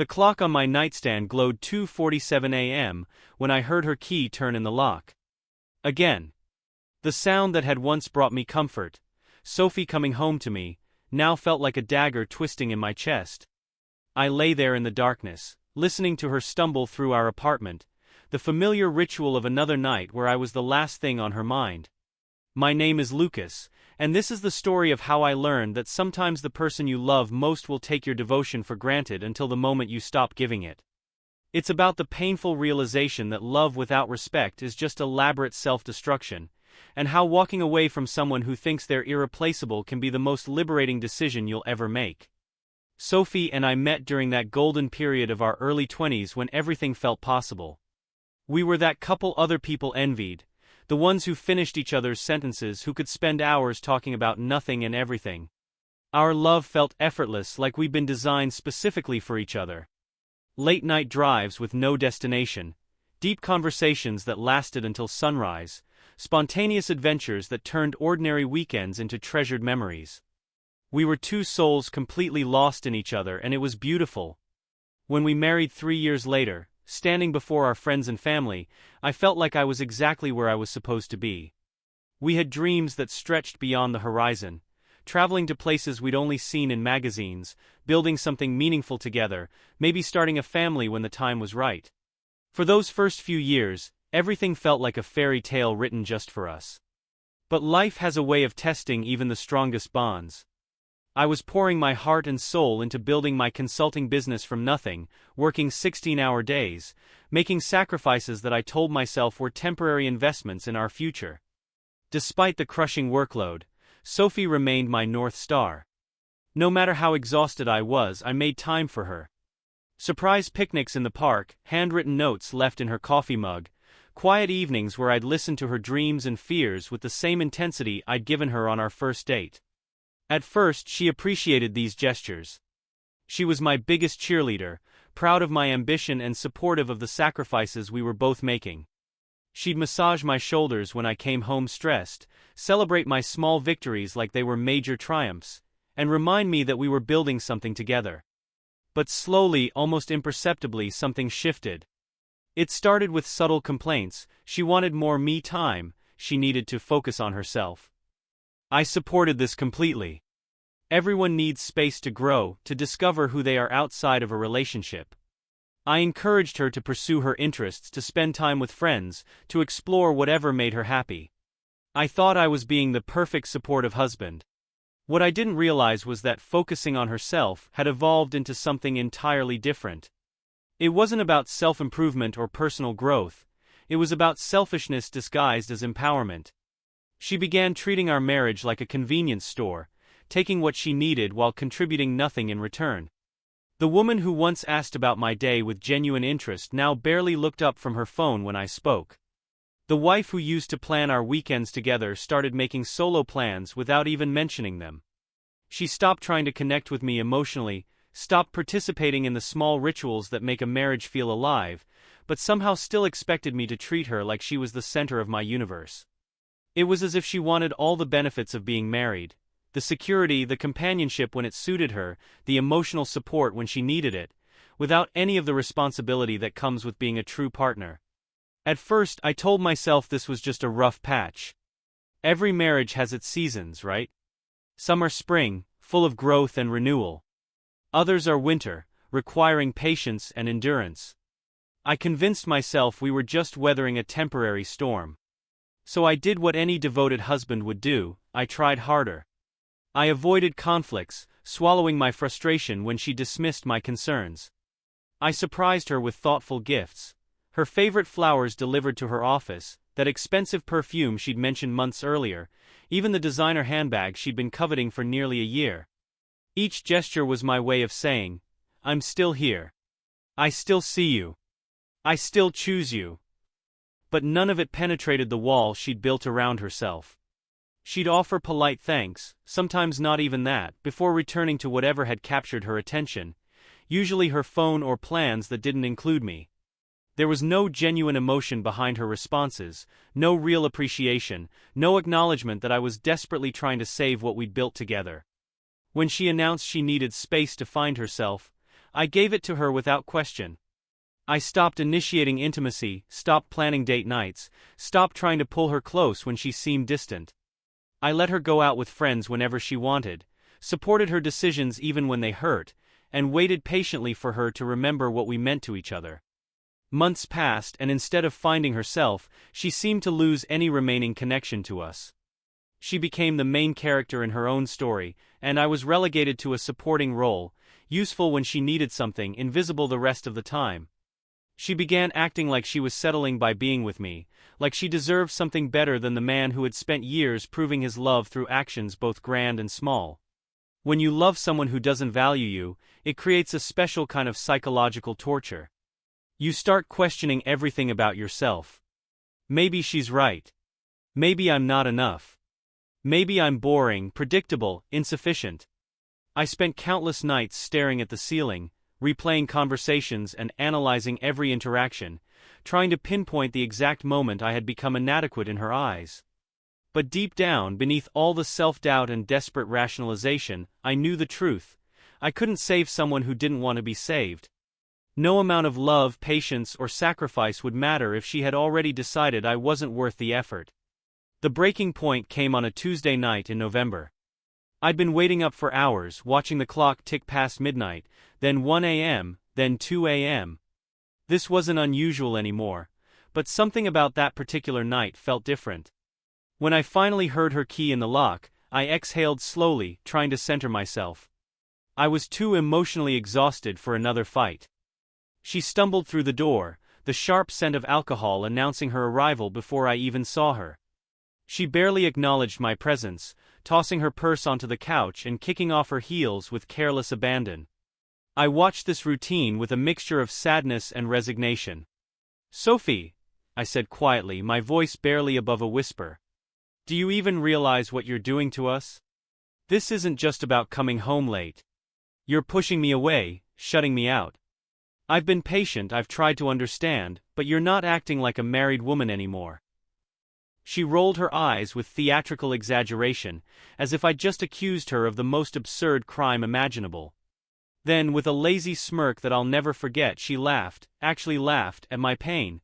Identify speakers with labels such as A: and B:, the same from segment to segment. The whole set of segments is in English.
A: The clock on my nightstand glowed 2:47 a.m. when I heard her key turn in the lock. Again. The sound that had once brought me comfort, Sophie coming home to me, now felt like a dagger twisting in my chest. I lay there in the darkness, listening to her stumble through our apartment, the familiar ritual of another night where I was the last thing on her mind. My name is Lucas, and this is the story of how I learned that sometimes the person you love most will take your devotion for granted until the moment you stop giving it. It's about the painful realization that love without respect is just elaborate self-destruction, and how walking away from someone who thinks they're irreplaceable can be the most liberating decision you'll ever make. Sophie and I met during that golden period of our early 20s when everything felt possible. We were that couple other people envied, the ones who finished each other's sentences, who could spend hours talking about nothing and everything. Our love felt effortless, like we'd been designed specifically for each other. Late-night drives with no destination, deep conversations that lasted until sunrise, spontaneous adventures that turned ordinary weekends into treasured memories. We were two souls completely lost in each other, and it was beautiful. When we married 3 years later, standing before our friends and family, I felt like I was exactly where I was supposed to be. We had dreams that stretched beyond the horizon, traveling to places we'd only seen in magazines, building something meaningful together, maybe starting a family when the time was right. For those first few years, everything felt like a fairy tale written just for us. But life has a way of testing even the strongest bonds. I was pouring my heart and soul into building my consulting business from nothing, working 16-hour days, making sacrifices that I told myself were temporary investments in our future. Despite the crushing workload, Sophie remained my North Star. No matter how exhausted I was, I made time for her. Surprise picnics in the park, handwritten notes left in her coffee mug, quiet evenings where I'd listen to her dreams and fears with the same intensity I'd given her on our first date. At first, she appreciated these gestures. She was my biggest cheerleader, proud of my ambition and supportive of the sacrifices we were both making. She'd massage my shoulders when I came home stressed, celebrate my small victories like they were major triumphs, and remind me that we were building something together. But slowly, almost imperceptibly, something shifted. It started with subtle complaints. She wanted more me time, she needed to focus on herself. I supported this completely. Everyone needs space to grow, to discover who they are outside of a relationship. I encouraged her to pursue her interests, to spend time with friends, to explore whatever made her happy. I thought I was being the perfect supportive husband. What I didn't realize was that focusing on herself had evolved into something entirely different. It wasn't about self-improvement or personal growth, it was about selfishness disguised as empowerment. She began treating our marriage like a convenience store, taking what she needed while contributing nothing in return. The woman who once asked about my day with genuine interest now barely looked up from her phone when I spoke. The wife who used to plan our weekends together started making solo plans without even mentioning them. She stopped trying to connect with me emotionally, stopped participating in the small rituals that make a marriage feel alive, but somehow still expected me to treat her like she was the center of my universe. It was as if she wanted all the benefits of being married, the security, the companionship when it suited her, the emotional support when she needed it, without any of the responsibility that comes with being a true partner. At first, I told myself this was just a rough patch. Every marriage has its seasons, right? Some are spring, full of growth and renewal. Others are winter, requiring patience and endurance. I convinced myself we were just weathering a temporary storm. So I did what any devoted husband would do, I tried harder. I avoided conflicts, swallowing my frustration when she dismissed my concerns. I surprised her with thoughtful gifts. Her favorite flowers delivered to her office, that expensive perfume she'd mentioned months earlier, even the designer handbag she'd been coveting for nearly a year. Each gesture was my way of saying, I'm still here. I still see you. I still choose you. But none of it penetrated the wall she'd built around herself. She'd offer polite thanks, sometimes not even that, before returning to whatever had captured her attention, usually her phone or plans that didn't include me. There was no genuine emotion behind her responses, no real appreciation, no acknowledgement that I was desperately trying to save what we'd built together. When she announced she needed space to find herself, I gave it to her without question. I stopped initiating intimacy, stopped planning date nights, stopped trying to pull her close when she seemed distant. I let her go out with friends whenever she wanted, supported her decisions even when they hurt, and waited patiently for her to remember what we meant to each other. Months passed, and instead of finding herself, she seemed to lose any remaining connection to us. She became the main character in her own story, and I was relegated to a supporting role, useful when she needed something, invisible the rest of the time. She began acting like she was settling by being with me, like she deserved something better than the man who had spent years proving his love through actions both grand and small. When you love someone who doesn't value you, it creates a special kind of psychological torture. You start questioning everything about yourself. Maybe she's right. Maybe I'm not enough. Maybe I'm boring, predictable, insufficient. I spent countless nights staring at the ceiling, replaying conversations and analyzing every interaction, trying to pinpoint the exact moment I had become inadequate in her eyes. But deep down, beneath all the self-doubt and desperate rationalization, I knew the truth. I couldn't save someone who didn't want to be saved. No amount of love, patience, or sacrifice would matter if she had already decided I wasn't worth the effort. The breaking point came on a Tuesday night in November. I'd been waiting up for hours, watching the clock tick past midnight, then 1 a.m., then 2 a.m. This wasn't unusual anymore, but something about that particular night felt different. When I finally heard her key in the lock, I exhaled slowly, trying to center myself. I was too emotionally exhausted for another fight. She stumbled through the door, the sharp scent of alcohol announcing her arrival before I even saw her. She barely acknowledged my presence, tossing her purse onto the couch and kicking off her heels with careless abandon. I watched this routine with a mixture of sadness and resignation. "Sophie," I said quietly, my voice barely above a whisper. "Do you even realize what you're doing to us? This isn't just about coming home late. You're pushing me away, shutting me out. I've been patient, I've tried to understand, but you're not acting like a married woman anymore." She rolled her eyes with theatrical exaggeration, as if I'd just accused her of the most absurd crime imaginable. Then, with a lazy smirk that I'll never forget, she laughed, actually laughed, at my pain.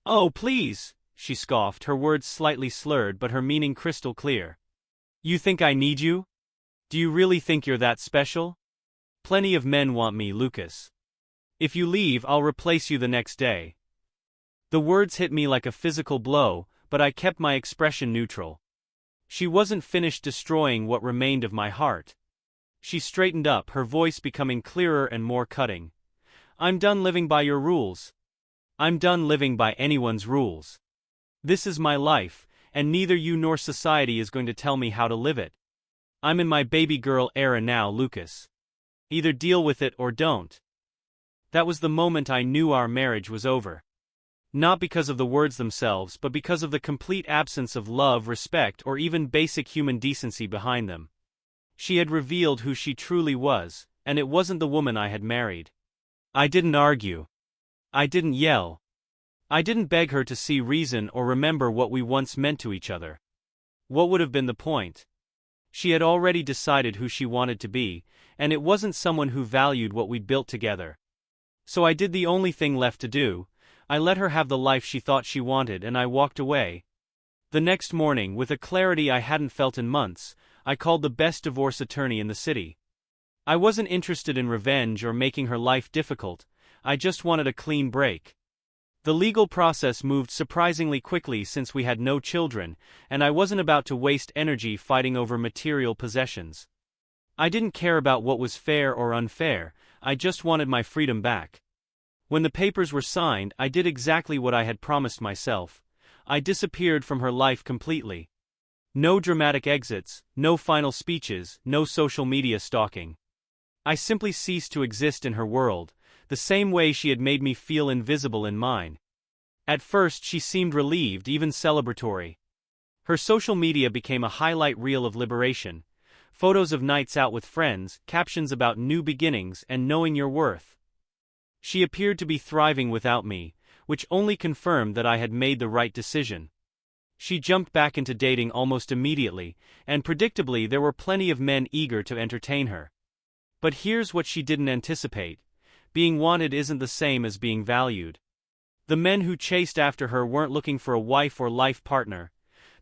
A: "Oh, please," she scoffed, her words slightly slurred but her meaning crystal clear. "You think I need you? Do you really think you're that special? Plenty of men want me, Lucas. If you leave, I'll replace you the next day." The words hit me like a physical blow, but I kept my expression neutral. She wasn't finished destroying what remained of my heart. She straightened up, her voice becoming clearer and more cutting. "I'm done living by your rules. I'm done living by anyone's rules. This is my life, and neither you nor society is going to tell me how to live it. I'm in my baby girl era now, Lucas. Either deal with it or don't." That was the moment I knew our marriage was over. Not because of the words themselves, but because of the complete absence of love, respect, or even basic human decency behind them. She had revealed who she truly was, and it wasn't the woman I had married. I didn't argue. I didn't yell. I didn't beg her to see reason or remember what we once meant to each other. What would have been the point? She had already decided who she wanted to be, and it wasn't someone who valued what we'd built together. So I did the only thing left to do. I let her have the life she thought she wanted, and I walked away. The next morning, with a clarity I hadn't felt in months, I called the best divorce attorney in the city. I wasn't interested in revenge or making her life difficult, I just wanted a clean break. The legal process moved surprisingly quickly since we had no children, and I wasn't about to waste energy fighting over material possessions. I didn't care about what was fair or unfair, I just wanted my freedom back. When the papers were signed, I did exactly what I had promised myself. I disappeared from her life completely. No dramatic exits, no final speeches, no social media stalking. I simply ceased to exist in her world, the same way she had made me feel invisible in mine. At first she seemed relieved, even celebratory. Her social media became a highlight reel of liberation. Photos of nights out with friends, captions about new beginnings and knowing your worth. She appeared to be thriving without me, which only confirmed that I had made the right decision. She jumped back into dating almost immediately, and predictably there were plenty of men eager to entertain her. But here's what she didn't anticipate. being wanted isn't the same as being valued. The men who chased after her weren't looking for a wife or life partner.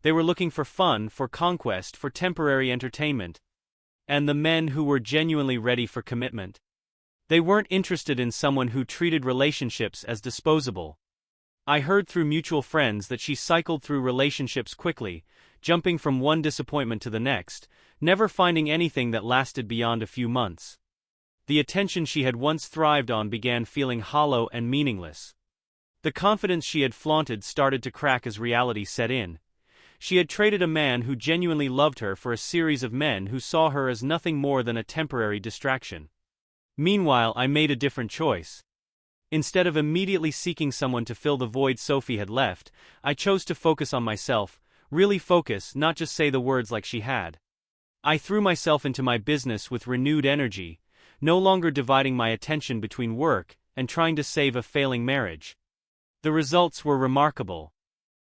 A: They were looking for fun, for conquest, for temporary entertainment. And the men who were genuinely ready for commitment. They weren't interested in someone who treated relationships as disposable. I heard through mutual friends that she cycled through relationships quickly, jumping from one disappointment to the next, never finding anything that lasted beyond a few months. The attention she had once thrived on began feeling hollow and meaningless. The confidence she had flaunted started to crack as reality set in. She had traded a man who genuinely loved her for a series of men who saw her as nothing more than a temporary distraction. Meanwhile, I made a different choice. Instead of immediately seeking someone to fill the void Sophie had left, I chose to focus on myself, really focus, not just say the words like she had. I threw myself into my business with renewed energy, no longer dividing my attention between work and trying to save a failing marriage. The results were remarkable.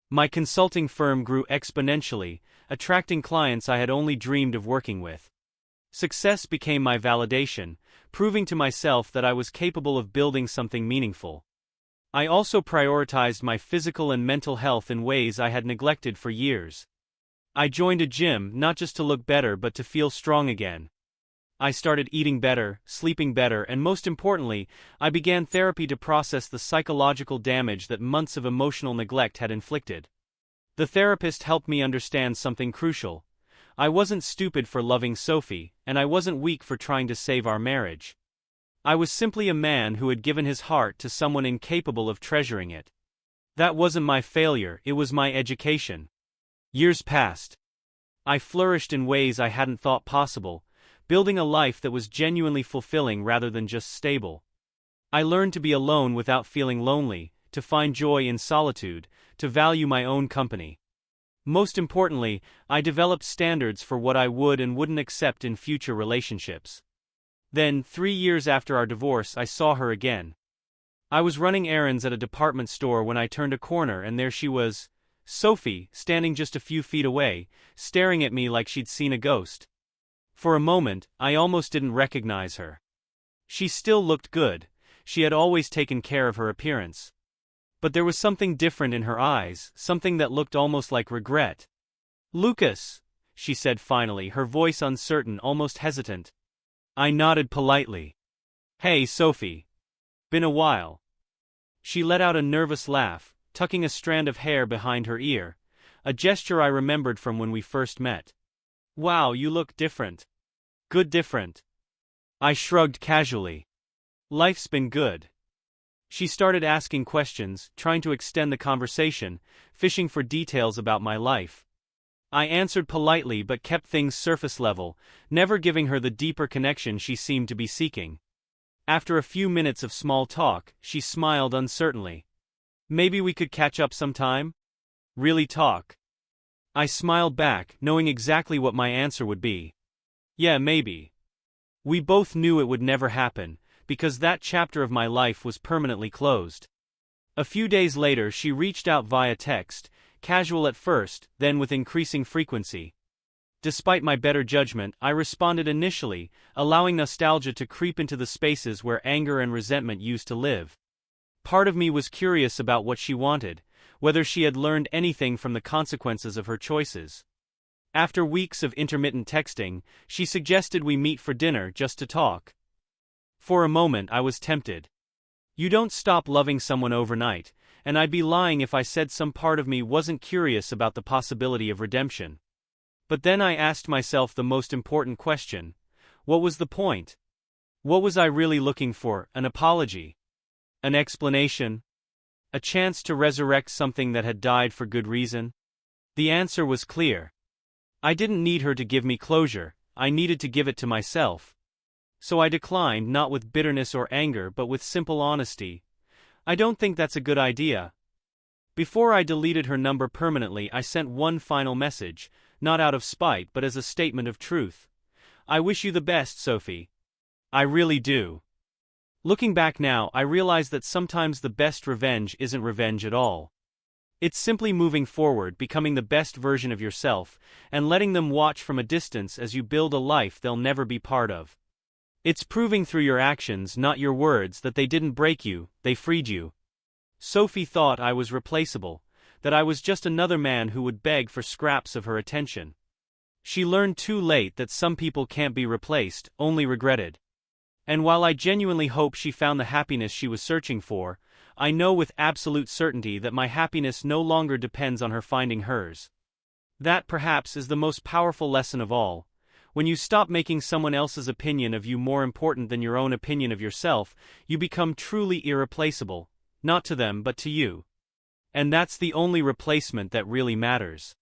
A: My consulting firm grew exponentially, attracting clients I had only dreamed of working with. Success became my validation, proving to myself that I was capable of building something meaningful. I also prioritized my physical and mental health in ways I had neglected for years. I joined a gym not just to look better but to feel strong again. I started eating better, sleeping better, and most importantly, I began therapy to process the psychological damage that months of emotional neglect had inflicted. The therapist helped me understand something crucial. I wasn't stupid for loving Sophie, and I wasn't weak for trying to save our marriage. I was simply a man who had given his heart to someone incapable of treasuring it. That wasn't my failure, it was my education. Years passed. I flourished in ways I hadn't thought possible, building a life that was genuinely fulfilling rather than just stable. I learned to be alone without feeling lonely, to find joy in solitude, to value my own company. Most importantly, I developed standards for what I would and wouldn't accept in future relationships. Then, 3 years after our divorce, I saw her again. I was running errands at a department store when I turned a corner and there she was, Sophie, standing just a few feet away, staring at me like she'd seen a ghost. For a moment, I almost didn't recognize her. She still looked good, she had always taken care of her appearance. But there was something different in her eyes, something that looked almost like regret. "Lucas," she said finally, her voice uncertain, almost hesitant. I nodded politely. "Hey, Sophie. Been a while." She let out a nervous laugh, tucking a strand of hair behind her ear, a gesture I remembered from when we first met. "Wow, you look different." "Good different." I shrugged casually. "Life's been good." She started asking questions, trying to extend the conversation, fishing for details about my life. I answered politely but kept things surface level, never giving her the deeper connection she seemed to be seeking. After a few minutes of small talk, she smiled uncertainly. "Maybe we could catch up sometime? Really talk?" I smiled back, knowing exactly what my answer would be. "Yeah, maybe." We both knew it would never happen, because that chapter of my life was permanently closed. A few days later she reached out via text, casual at first, then with increasing frequency. Despite my better judgment, I responded initially, allowing nostalgia to creep into the spaces where anger and resentment used to live. Part of me was curious about what she wanted, whether she had learned anything from the consequences of her choices. After weeks of intermittent texting, she suggested we meet for dinner just to talk. For a moment I was tempted. You don't stop loving someone overnight, and I'd be lying if I said some part of me wasn't curious about the possibility of redemption. But then I asked myself the most important question: what was the point? What was I really looking for? An apology? An explanation? A chance to resurrect something that had died for good reason? The answer was clear. I didn't need her to give me closure, I needed to give it to myself. So I declined, not with bitterness or anger but with simple honesty. "I don't think that's a good idea." Before I deleted her number permanently, I sent one final message, not out of spite but as a statement of truth. "I wish you the best, Sophie. I really do." Looking back now, I realize that sometimes the best revenge isn't revenge at all. It's simply moving forward, becoming the best version of yourself, and letting them watch from a distance as you build a life they'll never be part of. It's proving through your actions, not your words, that they didn't break you, they freed you. Sophie thought I was replaceable, that I was just another man who would beg for scraps of her attention. She learned too late that some people can't be replaced, only regretted. And while I genuinely hope she found the happiness she was searching for, I know with absolute certainty that my happiness no longer depends on her finding hers. That perhaps is the most powerful lesson of all. When you stop making someone else's opinion of you more important than your own opinion of yourself, you become truly irreplaceable, not to them but to you. And that's the only replacement that really matters.